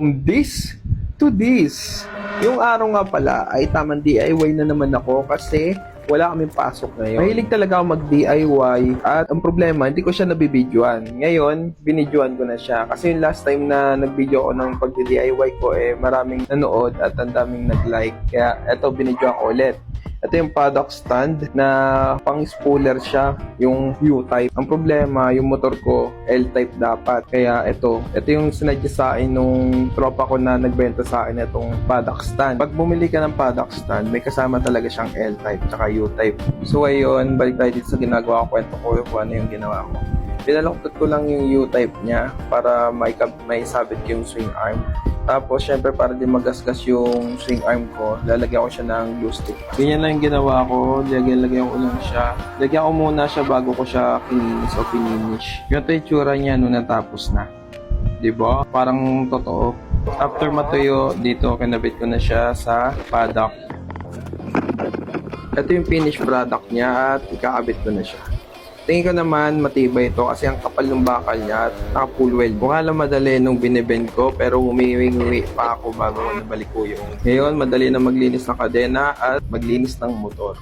This to this. Yung araw nga pala ay tamang DIY na naman ako kasi wala kaming pasok ngayon. Mahilig talaga ako mag-DIY at ang problema, hindi ko siya nabibidyoan. Ngayon, binidyoan ko na siya kasi yung last time na nag-video ako ng pag-DIY ko maraming nanood at ang daming nag-like. Kaya eto, binidyoan ko ulit. Ito yung paddock stand na pang-spooler siya, yung U-type. Ang problema, yung motor ko, L-type dapat. Kaya ito yung sinadya sa akin nung tropa ko na nagbenta sa akin itong paddock stand. Pag bumili ka ng paddock stand, may kasama talaga siyang L-type tsaka U-type. So ayun, balik tayo dito sa ginagawa ko. Kwento ko kung ano yung ginawa ko. Pinaluktot ko lang yung U-type niya para may sabit yung swing arm. Tapos, syempre, para di magasgas yung swing arm ko, lalagyan ko siya ng glue stick. Ganyan lang yung ginawa ko. Lagyan ko lang siya. Lagyan ko muna siya bago ko siya kininis o pininish. Yung itsura niya nung natapos na. Diba? Parang totoo. After matuyo, dito kinabit ko na siya sa paddock. Ito yung finished product niya at ikakabit ko na siya. Tingin ko naman matibay ito kasi ang kapal ng bakal niya at naka-full weld. Mukha lang madali nung binibend ko pero umiwi pa ako bago ko nabalik ko yun. Ngayon, madali na maglinis ng kadena at maglinis ng motor.